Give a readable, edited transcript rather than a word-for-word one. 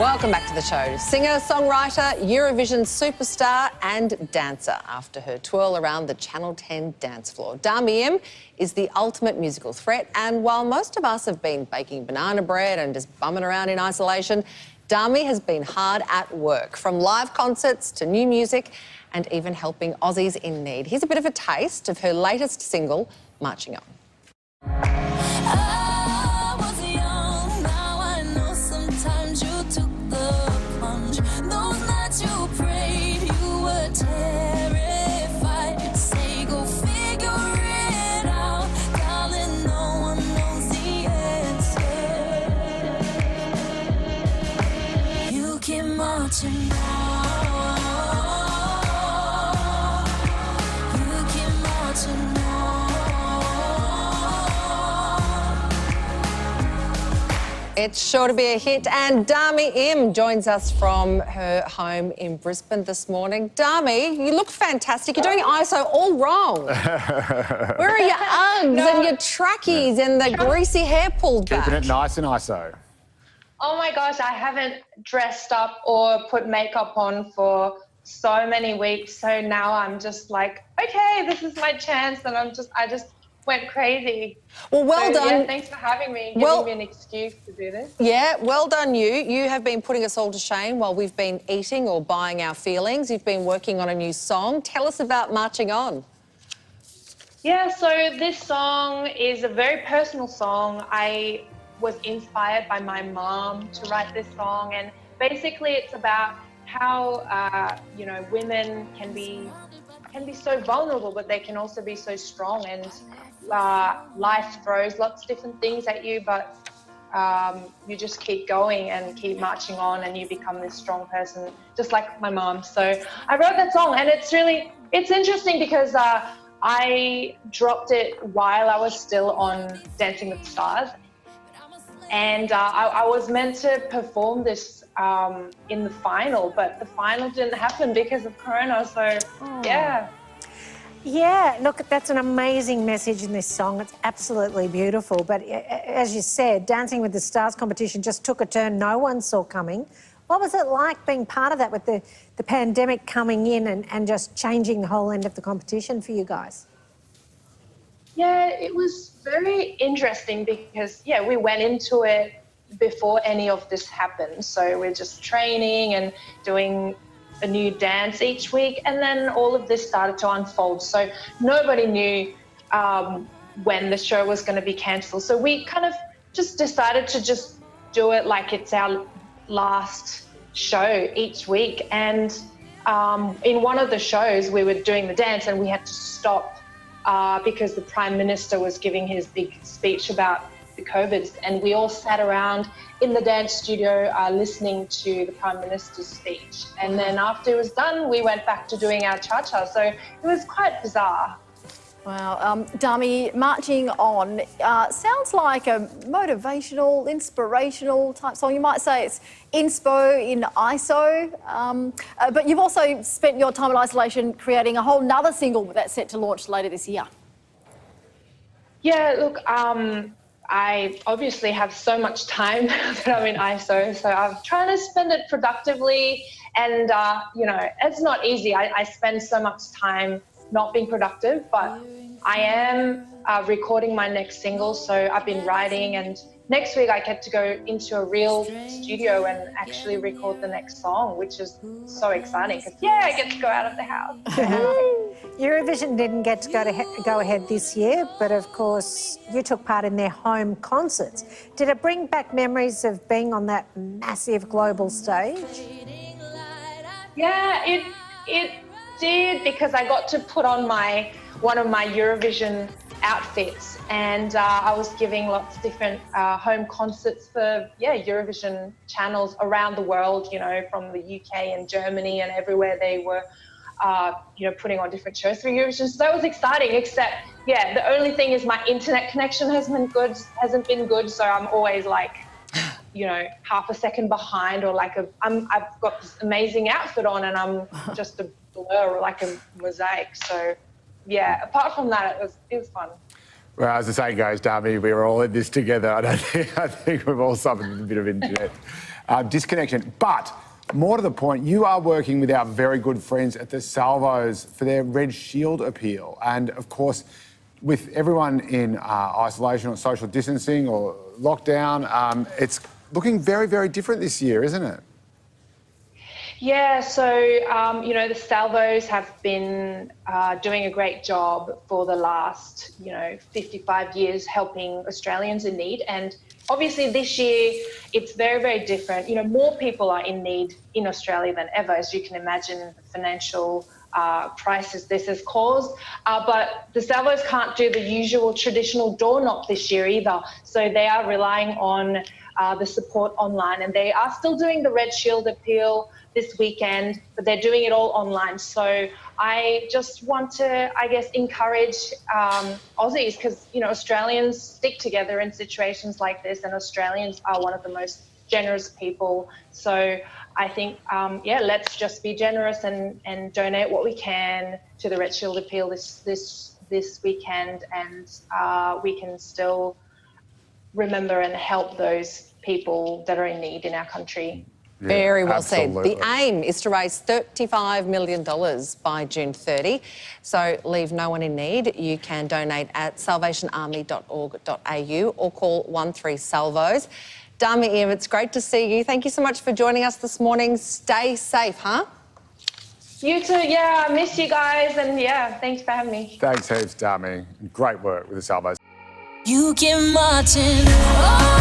Welcome back to the show. Singer, songwriter, Eurovision superstar and dancer after her twirl around the Channel 10 dance floor. Dami Im is the ultimate musical threat, and while most of us have been baking banana bread and just bumming around in isolation, Dami has been hard at work, from live concerts to new music and even helping Aussies in need. Here's a bit of a taste of her latest single, Marching On. It's sure to be a hit, and Dami Im joins us from her home in Brisbane this morning. Dami, you look fantastic. You're doing ISO all wrong. Where are your Uggs and your trackies and the greasy hair pulled back? Keeping it nice and ISO. Oh my gosh, I haven't dressed up or put makeup on for so many weeks. So now I'm just like, okay, this is my chance, and I just went crazy. Well, well done. Yeah, thanks for having me, giving me an excuse to do this. Yeah, well done you. You have been putting us all to shame while we've been eating or buying our feelings. You've been working on a new song. Tell us about Marching On. Yeah, so this song is a very personal song. I was inspired by my mom to write this song, and basically it's about how you know, women can be so vulnerable, but they can also be so strong, and life throws lots of different things at you, but you just keep going and keep marching on, and you become this strong person, just like my mom. So I wrote that song, and it's interesting because I dropped it while I was still on Dancing with the Stars, and I was meant to perform this in the final, but the final didn't happen because of Corona, so yeah. Yeah, look, that's an amazing message in this song. It's absolutely beautiful. But as you said, Dancing with the Stars competition just took a turn no one saw coming. What was it like being part of that with the pandemic coming in and just changing the whole end of the competition for you guys? Yeah, it was very interesting because, yeah, we went into it before any of this happened. So we're just training and doing a new dance each week, and then all of this started to unfold. So nobody knew when the show was going to be cancelled. So we kind of just decided to just do it like it's our last show each week. And in one of the shows, we were doing the dance and we had to stop because the Prime Minister was giving his big speech about the COVID, and we all sat around in the dance studio listening to the Prime Minister's speech. And then after it was done, we went back to doing our cha-cha. So it was quite bizarre. Wow. Dami, Marching On sounds like a motivational, inspirational type song. You might say it's inspo in ISO, but you've also spent your time in isolation creating a whole nother single that's set to launch later this year. Yeah, look, I obviously have so much time that I'm in ISO, so I'm trying to spend it productively, and you know, it's not easy. I spend so much time not being productive, but I am recording my next single, so I've been writing, and next week I get to go into a real studio and actually record the next song, which is so exciting because, yeah, I get to go out of the house. Eurovision didn't get to go ahead this year, but of course you took part in their home concerts. Did it bring back memories of being on that massive global stage? Yeah, it did, because I got to put on one of my Eurovision outfits, and I was giving lots of different home concerts for Eurovision channels around the world, you know, from the UK and Germany and everywhere. They were you know, putting on different shows for Eurovision. So that was exciting, except, yeah, the only thing is my internet connection hasn't been good, so I'm always like, you know, half a second behind, or like I've got this amazing outfit on and I'm just a blur, like a mosaic. So yeah, apart from that, it was fun. Well, as the saying goes, Dami, we were all in this together. I think we've all suffered a bit of internet disconnection. But more to the point, you are working with our very good friends at the Salvos for their Red Shield appeal. And, of course, with everyone in isolation or social distancing or lockdown, it's looking very, very different this year, isn't it? Yeah, so, you know, the Salvos have been doing a great job for the last, 55 years helping Australians in need. And obviously this year it's very, very different. More people are in need in Australia than ever, as you can imagine, the financial crisis this has caused. But the Salvos can't do the usual traditional door knock this year either. So they are relying on the support online, and they are still doing the Red Shield appeal this weekend, but they're doing it all online. So I just want to, encourage Aussies, because, Australians stick together in situations like this, and Australians are one of the most generous people. So I think, let's just be generous and donate what we can to the Red Shield appeal this weekend, and we can still remember and help those people that are in need in our country. Yeah, very well absolutely. said. The aim is to raise $35 million by June 30. So leave no one in need. You can donate at salvationarmy.org.au or call 13-SALVOS. Dami Im, it's great to see you. Thank you so much for joining us this morning. Stay safe, huh? You too. Yeah, I miss you guys. And yeah, thanks for having me. Thanks heaps, Dami. Great work with the Salvos. You get Martin. Oh.